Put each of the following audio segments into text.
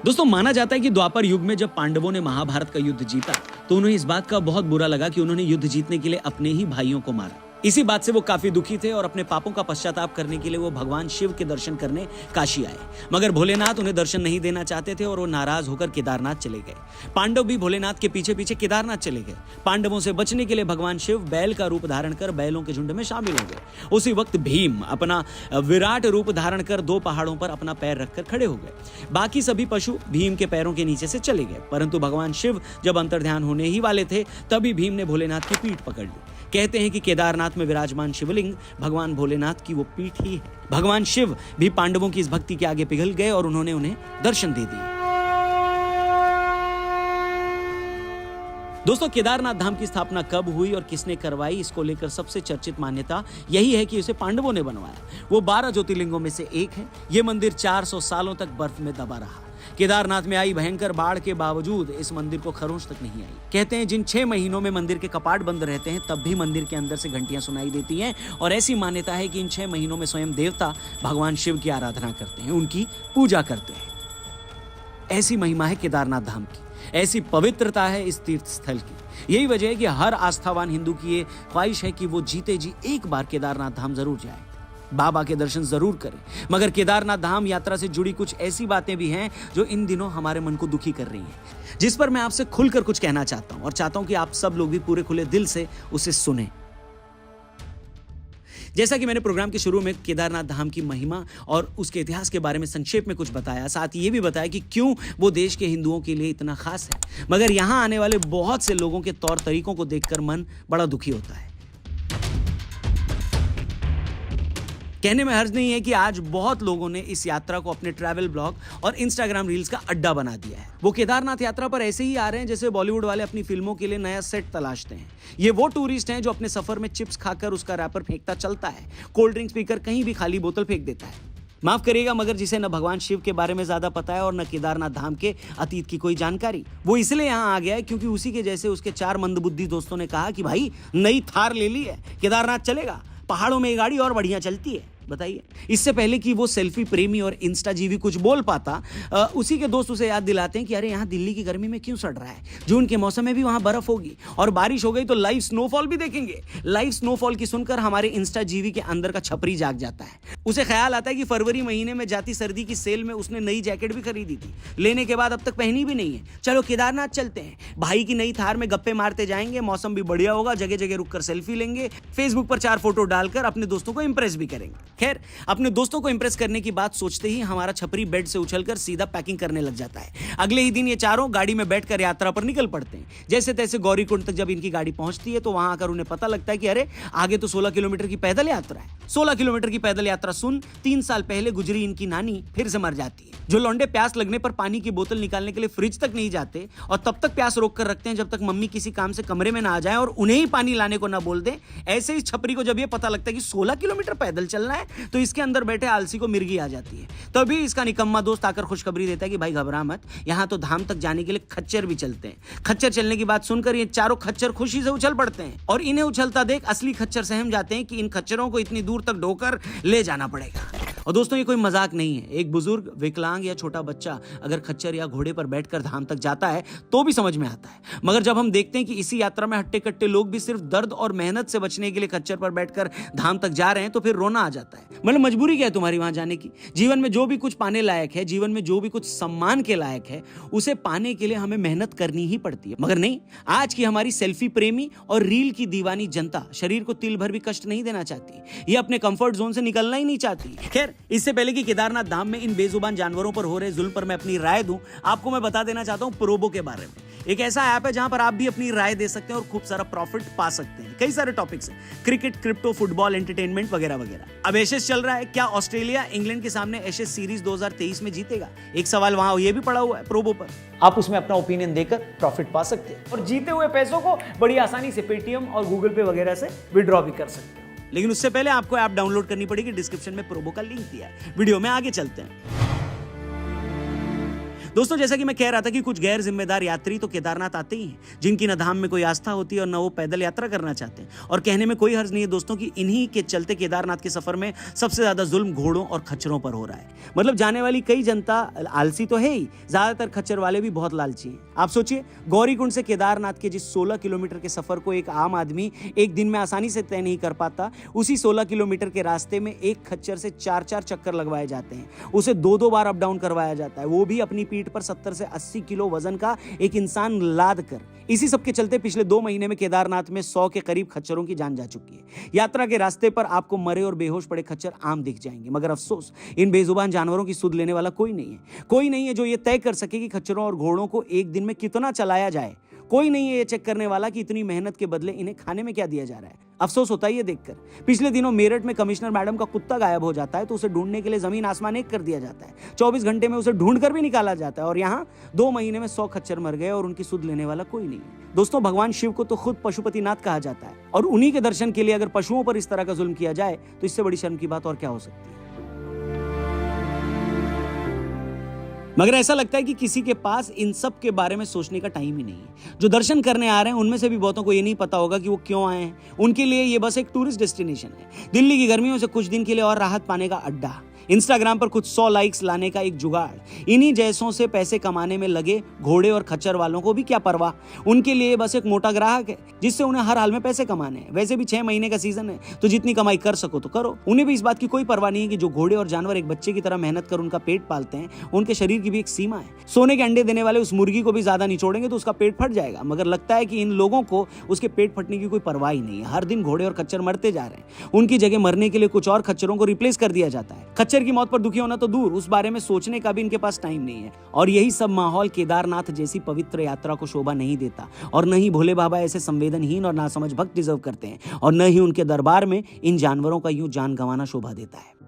दोस्तों, माना जाता है कि द्वापर युग में जब पांडवों ने महाभारत का युद्ध जीता तो उन्हें इस बात का बहुत बुरा लगा कि उन्होंने युद्ध जीतने के लिए अपने ही भाइयों को मारा। इसी बात से वो काफी दुखी थे और अपने पापों का पश्चाताप करने के लिए वो भगवान शिव के दर्शन करने काशी आए। मगर भोलेनाथ उन्हें दर्शन नहीं देना चाहते थे और वो नाराज होकर केदारनाथ चले गए। पांडव भी भोलेनाथ के पीछे पीछे केदारनाथ चले गए। पांडवों से बचने के लिए भगवान शिव बैल का रूप धारण कर बैलों के झुंड में शामिल हो गए। उसी वक्त भीम अपना विराट रूप धारण कर 2 पहाड़ों पर अपना पैर रखकर खड़े हो गए। बाकी सभी पशु भीम के पैरों के नीचे से चले गए, परंतु भगवान शिव जब अंतर्ध्यान होने ही वाले थे तभी भीम ने भोलेनाथ की पीठ पकड़ ली। कहते हैं कि केदारनाथ में विराजमान शिवलिंग भगवान भोलेनाथ की वो पीठ ही है। भगवान शिव भी पांडवों की इस भक्ति के आगे पिघल गए और उन्होंने उन्हें दर्शन दे दिए। दोस्तों, केदारनाथ धाम की स्थापना कब हुई और किसने करवाई, इसको लेकर सबसे चर्चित मान्यता यही है कि उसे पांडवों ने बनवाया। वो 12 ज्योतिर्लिंगों में से एक है। ये मंदिर 400 सालों तक बर्फ में दबा रहा। केदारनाथ में आई भयंकर बाढ़ के बावजूद इस मंदिर को खरोंच तक नहीं आई। कहते हैं जिन 6 महीनों में मंदिर के कपाट बंद रहते हैं तब भी मंदिर के अंदर से घंटियां सुनाई देती हैं और ऐसी मान्यता है कि इन 6 महीनों में स्वयं देवता भगवान शिव की आराधना करते हैं, उनकी पूजा करते हैं। ऐसी महिमा है केदारनाथ धाम की, ऐसी पवित्रता है इस तीर्थ स्थल की। यही वजह है कि हर आस्थावान हिंदू की ये ख्वाहिश है कि वो जीते जी एक बार केदारनाथ धाम जरूर जाए, बाबा के दर्शन जरूर करें। मगर केदारनाथ धाम यात्रा से जुड़ी कुछ ऐसी बातें भी हैं जो इन दिनों हमारे मन को दुखी कर रही हैं, जिस पर मैं आपसे खुलकर कुछ कहना चाहता हूं और चाहता हूं कि आप सब लोग भी पूरे खुले दिल से उसे सुनें। जैसा कि मैंने प्रोग्राम के शुरू में केदारनाथ धाम की महिमा और उसके इतिहास के बारे में संक्षेप में कुछ बताया, साथ ही ये भी बताया कि क्यों वो देश के हिंदुओं के लिए इतना खास है, मगर यहां आने वाले बहुत से लोगों के तौर तरीकों को देखकर मन बड़ा दुखी होता है। कहने में हर्ज नहीं है कि आज बहुत लोगों ने इस यात्रा को अपने ट्रैवल ब्लॉग और इंस्टाग्राम रील्स का अड्डा बना दिया है। वो केदारनाथ यात्रा पर ऐसे ही आ रहे हैं जैसे बॉलीवुड वाले अपनी फिल्मों के लिए नया सेट तलाशते हैं। ये वो टूरिस्ट हैं जो अपने सफर में चिप्स खाकर उसका रैपर फेंकता चलता है, कोल्ड ड्रिंक्स पीकर कहीं भी खाली बोतल फेंक देता है। माफ करिएगा, मगर जिसे न भगवान शिव के बारे में ज्यादा पता है और न केदारनाथ धाम के अतीत की कोई जानकारी, वो इसलिए यहाँ आ गया है क्योंकि उसी के जैसे उसके 4 मंदबुद्धि दोस्तों ने कहा कि भाई नई थार ले ली है, केदारनाथ चलेगा, पहाड़ों में ये गाड़ी और बढ़िया चलती है। बताइए, इससे पहले कि वो सेल्फी प्रेमी और इंस्टा जीवी कुछ बोल पाता, उसी के दोस्त उसे याद दिलाते हैं कि अरे यहाँ दिल्ली की गर्मी में क्यों सड़ रहा है, जून के मौसम में भी वहां बर्फ होगी और बारिश हो गई तो लाइव स्नोफॉल भी देखेंगे। लाइव स्नोफॉल की सुनकर हमारे इंस्टा जीवी के अंदर का छपरी जाग जाता है। उसे ख्याल आता है कि फरवरी महीने में जाती सर्दी की सेल में उसने नई जैकेट भी खरीदी थी, लेने के बाद अब तक पहनी भी नहीं है। चलो केदारनाथ चलते हैं, भाई की नई थार में गप्पे मारते जाएंगे, मौसम भी बढ़िया होगा, जगह जगह रुककर सेल्फी लेंगे, फेसबुक पर 4 फोटो डालकर अपने दोस्तों को इंप्रेस भी करेंगे। खैर, अपने दोस्तों को इंप्रेस करने की बात सोचते ही हमारा छपरी बेड से उछलकर सीधा पैकिंग करने लग जाता है। अगले ही दिन ये चारों गाड़ी में बैठकर यात्रा पर निकल पड़ते हैं। जैसे तैसे गौरीकुंड तक जब इनकी गाड़ी पहुंचती है तो वहां आकर उन्हें पता लगता है कि अरे आगे तो 16 किलोमीटर की पैदल यात्रा है। 16 किलोमीटर की पैदल यात्रा सुन 3 साल पहले गुजरी इनकी नानी फिर से मर जाती है। जो लौंडे प्यास लगने पर पानी की बोतल निकालने के लिए फ्रिज तक नहीं जाते और तब तक प्यास रोक कर रखते हैं जब तक मम्मी किसी काम से कमरे में ना आ जाए और उन्हें ही पानी लाने को ना बोल दे, ऐसे ही छपरी को जब ये पता लगता है कि 16 किलोमीटर पैदल चलना है तो इसके अंदर बैठे आलसी को मिर्गी आ जाती है। तभी इसका निकम्मा दोस्त आकर खुशखबरी देता है कि भाई घबरा मत, यहाँ तो धाम तक जाने के लिए खच्चर भी चलते हैं। खच्चर चलने की बात सुनकर ये चारों खच्चर खुशी से उछल पड़ते हैं और इन्हें उछलता देख असली खच्चर सहम जाते हैं कि इन खच्चरों को इतनी दूर तक ढोकर ले जाना पड़ेगा। और दोस्तों, ये कोई मजाक नहीं है। एक बुजुर्ग, विकलांग या छोटा बच्चा अगर खच्चर या घोड़े पर बैठकर धाम तक जाता है तो भी समझ में आता है, मगर जब हम देखते हैं कि इसी यात्रा में हट्टे कट्टे लोग भी सिर्फ दर्द और मेहनत से बचने के लिए खच्चर पर बैठकर धाम तक जा रहे हैं तो फिर रोना आ जाता है। मतलब मजबूरी क्या है तुम्हारी वहां जाने की? जीवन में जो भी कुछ पाने लायक है, जीवन में जो भी कुछ सम्मान के लायक है, उसे पाने के लिए हमें मेहनत करनी ही पड़ती है। मगर नहीं, आज की हमारी सेल्फी प्रेमी और रील की दीवानी जनता शरीर को तिल भर भी कष्ट नहीं देना चाहती। ये अपने कंफर्ट जोन से निकलना ही नहीं चाहती। खैर, इससे पहले कि केदारनाथ धाम में इन बेजुबान जानवरों पर हो रहे जुल्म पर मैं अपनी राय दूं, आपको मैं बता देना चाहता हूं प्रोबो के बारे में। एक ऐसा ऐप है जहां पर आप भी अपनी राय दे सकते हैं और खूब सारा प्रॉफिट पा सकते हैं। कई सारे टॉपिक्स हैं, क्रिकेट, क्रिप्टो, फुटबॉल, एंटरटेनमेंट वगैरह वगैरह। अब एशेस चल रहा है, क्या ऑस्ट्रेलिया इंग्लैंड के सामने एशेस सीरीज 2023 में जीतेगा? एक सवाल वहां ये भी पड़ा हुआ है प्रोबो पर। आप उसमें अपना ओपिनियन देकर प्रॉफिट पा सकते हैं और जीते हुए पैसों को बड़ी आसानी से पेटीएम और गूगल पे वगैरह से विड्रॉ भी कर सकते हैं। लेकिन उससे पहले आपको ऐप डाउनलोड करनी पड़ेगी, डिस्क्रिप्शन में प्रोबो का लिंक दिया है। वीडियो में आगे चलते हैं। दोस्तों, जैसा कि मैं कह रहा था कि कुछ गैर जिम्मेदार यात्री तो केदारनाथ आते ही हैं, जिनकी न धाम में कोई आस्था होती है और न वो पैदल यात्रा करना चाहते हैं। और कहने में कोई हर्ज नहीं है दोस्तों कि इन्हीं के चलते केदारनाथ के सफर में सबसे ज्यादा जुल्म घोड़ों और खच्चरों पर हो रहा है। मतलब जाने वाली कई जनता आलसी तो है ही, ज्यादातर खच्चर वाले भी बहुत लालची हैं। आप सोचिए, गौरीकुंड से केदारनाथ के जिस 16 किलोमीटर के सफर को एक आम आदमी एक दिन में आसानी से तय नहीं कर पाता, उसी 16 किलोमीटर के रास्ते में एक खच्चर से 4-4 चक्कर लगवाए जाते हैं। उसे 2-2 बार अप डाउन करवाया जाता है, वो भी अपनी पीठ पर 70 से 80 किलो वजन का एक इंसान लाद कर। इसी सब के चलते पिछले 2 महीने में केदारनाथ में 100 के करीब खच्चरों की जान जा चुकी है। यात्रा के रास्ते पर आपको मरे और बेहोश पड़े खच्चर आम दिख जाएंगे, मगर अफसोस इन बेजुबान जानवरों की सुध लेने वाला कोई नहीं है जो ये तय कर सके कि खच्चरों और घोड़ों को एक दिन में कितना चलाया जाए। कोई नहीं है ये चेक करने वाला कि इतनी मेहनत के बदले इन्हें खाने में क्या दिया जा रहा है। अफसोस होता है ये देखकर। पिछले दिनों मेरठ में कमिश्नर मैडम का कुत्ता गायब हो जाता है तो उसे ढूंढने के लिए जमीन आसमान एक कर दिया जाता है। 24 घंटे में उसे ढूंढ कर भी निकाला जाता है, और यहाँ 2 महीने में 100 खच्चर मर गए और उनकी सुध लेने वाला कोई नहीं। दोस्तों, भगवान शिव को तो खुद पशुपतिनाथ कहा जाता है, और उन्हीं के दर्शन के लिए अगर पशुओं पर इस तरह का जुल्म किया जाए तो इससे बड़ी शर्म की बात और क्या हो सकती है। मगर ऐसा लगता है कि किसी के पास इन सब के बारे में सोचने का टाइम ही नहीं है। जो दर्शन करने आ रहे हैं उनमें से भी बहुतों को ये नहीं पता होगा कि वो क्यों आए हैं। उनके लिए ये बस एक टूरिस्ट डेस्टिनेशन है, दिल्ली की गर्मियों से कुछ दिन के लिए और राहत पाने का अड्डा, इंस्टाग्राम पर कुछ 100 लाइक्स लाने का एक जुगाड़। इन्हीं जैसों से पैसे कमाने में लगे घोड़े और खच्चर वालों को भी क्या परवाह, उनके लिए बस एक मोटा ग्राहक है जिससे उन्हें हर हाल में पैसे कमाने हैं। वैसे भी 6 महीने का सीजन है, तो जितनी कमाई कर सको तो करो। उन्हें भी इस बात की कोई परवाह नहीं है कि जो घोड़े और जानवर एक बच्चे की तरह मेहनत कर उनका पेट पालते हैं, उनके शरीर की भी एक सीमा है। सोने के अंडे देने वाले उस मुर्गी को भी ज्यादा निचोड़ेंगे तो उसका पेट फट जाएगा, मगर लगता है कि इन लोगों को उसके पेट फटने की कोई परवाह ही नहीं है। हर दिन घोड़े और खच्चर मरते जा रहे हैं, उनकी जगह मरने के लिए कुछ और खच्चरों को रिप्लेस कर दिया जाता है। खच्चर की मौत पर दुखी होना तो दूर, उस बारे में सोचने का भी इनके पास टाइम नहीं है। और यही सब माहौल केदारनाथ जैसी पवित्र यात्रा को शोभा नहीं देता, और न ही भोले बाबा ऐसे संवेदनहीन और नासमझ भक्त डिजर्व करते हैं, और न ही उनके दरबार में इन जानवरों का यूं जान गंवाना शोभा देता है।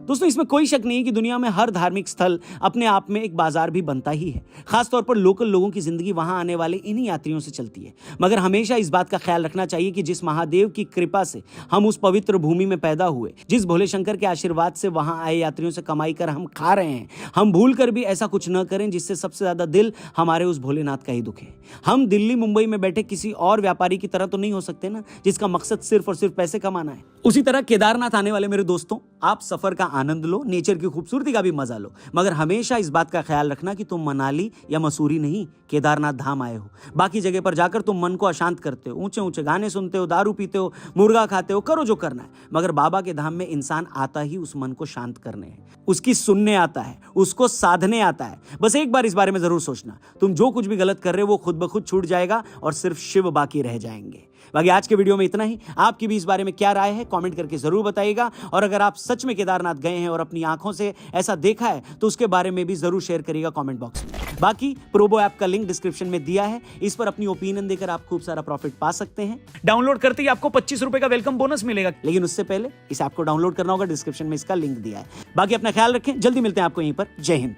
दोस्तों, इसमें कोई शक नहीं है कि दुनिया में हर धार्मिक स्थल अपने आप में एक बाजार भी बनता ही है। खासतौर पर लोकल लोगों की जिंदगी वहां आने वाले इन्हीं यात्रियों से चलती है। मगर हमेशा इस बात का ख्याल रखना चाहिए कि जिस महादेव की कृपा से हम उस पवित्र भूमि में पैदा हुए, जिस भोले शंकर के आशीर्वाद से वहां आए यात्रियों से कमाई कर हम खा रहे हैं, हम भूल कर भी ऐसा कुछ न करें जिससे सबसे ज्यादा दिल हमारे उस भोलेनाथ का ही दुखे। हम दिल्ली मुंबई में बैठे किसी और व्यापारी की तरह तो नहीं हो सकते ना, जिसका मकसद सिर्फ और सिर्फ पैसे कमाना है। उसी तरह केदारनाथ आने वाले मेरे दोस्तों, आप सफर का आनंद लो, नेचर की खूबसूरती का भी मजा लो, मगर हमेशा इस बात का ख्याल रखना कि तुम मनाली या मसूरी नहीं, केदारनाथ धाम आए हो। बाकी जगह पर जाकर तुम मन को अशांत करते हो, ऊंचे ऊंचे गाने सुनते हो, दारू पीते हो, मुर्गा खाते हो, करो जो करना है, मगर बाबा के धाम में इंसान आता ही उस मन को शांत करने है, उसकी सुनने आता है, उसको साधने आता है। बस एक बार इस बारे में जरूर सोचना, तुम जो कुछ भी गलत कर रहे हो वो खुद ब खुद छूट जाएगा और सिर्फ शिव बाकी रह जाएंगे। बाकी आज के वीडियो में इतना ही। आपकी भी इस बारे में क्या राय है कमेंट करके जरूर बताइएगा, और अगर आप सच में केदारनाथ गए हैं और अपनी आंखों से ऐसा देखा है तो उसके बारे में भी जरूर शेयर करिएगा कमेंट बॉक्स में। बाकी प्रोबो ऐप का लिंक डिस्क्रिप्शन में दिया है, इस पर अपनी ओपिनियन देकर आप खूब सारा प्रॉफिट पा सकते हैं। डाउनलोड करते ही आपको 25 रुपए का वेलकम बोनस मिलेगा, लेकिन उससे पहले इस ऐप को डाउनलोड करना होगा, डिस्क्रिप्शन में इसका लिंक दिया है। बाकी अपना ख्याल रखें, जल्दी मिलते हैं आपको यहीं पर। जय हिंद।